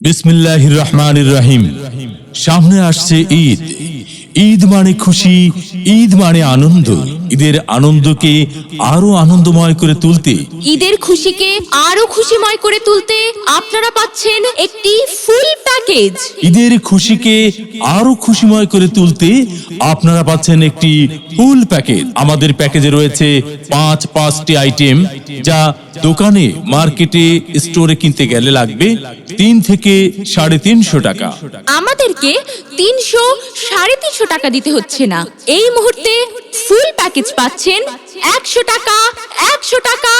বিসমিল্লাহির রহমানির রহিম। সামনে আসছে ঈদ। ঈদ মানে খুশি, ঈদ মানে আনন্দ। ঈদের আনন্দকে আরো আনন্দময় করে তুলতে, ঈদের খুশিকে আরো খুশিময় করে তুলতে আপনারা পাচ্ছেন একটি ফুল প্যাকেজ। ঈদের খুশিকে আরো খুশিময় করে তুলতে আপনারা পাচ্ছেন একটি ফুল প্যাকেজ। আমাদের প্যাকেজে রয়েছে পাঁচটি আইটেম, যা দোকানে, মার্কেটে, স্টোরে কিনতে গেলে লাগবে 3 থেকে 350 টাকা। আমাদেরকে 300-350 টাকা দিতে হচ্ছে না। এই মুহূর্তে ফুল প্যাকেজ পাচ্ছেন 100 টাকা, 100 টাকা,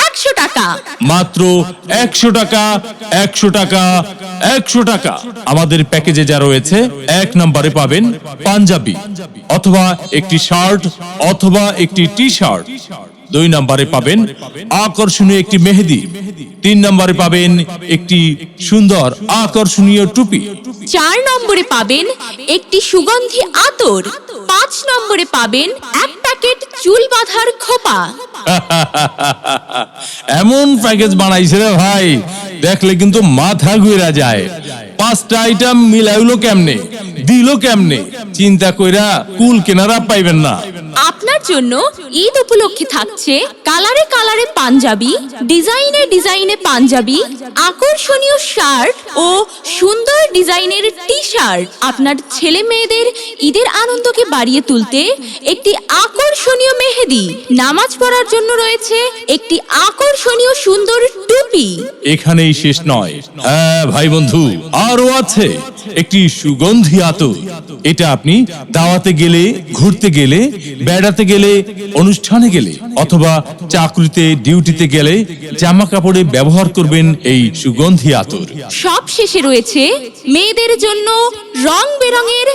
100 টাকা, মাত্র 100 টাকা, 100 টাকা, 100 টাকা। আমাদের প্যাকেজে যা রয়েছে, 1 নম্বরে পাবেন পাঞ্জাবি অথবা একটি শার্ট অথবা একটি টি শার্ট। 2 নম্বরে পাবেন আকর্ষণীয় একটি মেহেদি। 3 নম্বরে পাবেন একটি সুন্দর আকর্ষণীয় টুপি। 4 নম্বরে পাবেন একটি সুগন্ধি আতর। 5 নম্বরে পাবেন 1 প্যাকেট চুল বাঁধার খোপা। এমন প্যাকেজ বানাইছে রে ভাই, দেখলে কিন্তু মাথা ঘুরে যায়। 5টা আইটেম মিলাইলো কেমনে, দিল কেমনে, চিন্তা কইরা কুল কেনারা পাইবেন না। আপনার জন্য ঈদ উপলক্ষে থাকছে কালারে কালারে পাঞ্জাবি, ডিজাইনে ডিজাইনে পাঞ্জাবি, আকর্ষণীয় শার্ট ও সুন্দর ডিজাইনের টি শার্ট। আপনার ছেলে মেয়েদের ঈদের আনন্দকে বাড়িয়ে তুলতে একটি আকর্ষণীয় মেহেদি। নামাজ পড়ার জন্য রয়েছে একটি আকর্ষণীয় সুন্দর টুপি। এখানেই শেষ নয়, হ্যাঁ ভাই বন্ধু, আরো আছে একটি সুগন্ধি আতর। এটা আপনি দাওয়াতে গেলে, ঘুরতে গেলে, বেড়াতে গেলে, অনুষ্ঠানে গেলে অথবা চাকরিতে, ডিউটিতে গেলে জামা কাপড়ে ব্যবহার করবেন এই সুগন্ধি আতর। সব শেষে রয়েছে মেয়েদের জন্য রং বেরঙের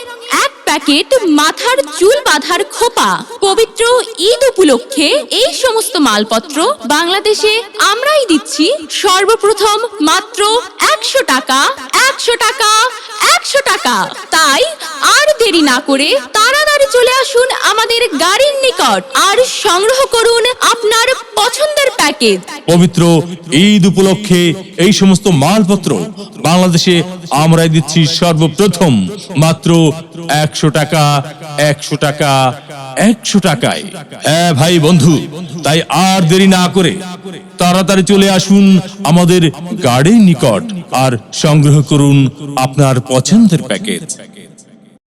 1 প্যাকেট মাথার চুল বাঁধার খোপা। পবিত্র ঈদ উপলক্ষে এই সমস্ত মালপত্র বাংলাদেশে আমরাই দিচ্ছি সর্বপ্রথম মাত্র 100 টাকা, 100 টাকা, 100 টাকা। তাই আর দেরি না করে তাড়াতাড়ি চলে আসুন আমাদের গাড়ির নিকট আর সংগ্রহ করুন আপনার পছন্দের প্যাকেজ। পবিত্র ঈদ উপলক্ষে এই সমস্ত মালপত্র বাংলাদেশে আমরাই দিচ্ছি সর্বপ্রথম মাত্র 100 টাকা, 100 টাকা, 100 টাকায়। হ্যাঁ ভাই বন্ধু, তাই আর দেরি না করে তাড়াতাড়ি চলে আসুন আমাদের গাড়ির নিকট আর সংগ্রহ করুন আপনার পছন্দের প্যাকেজ।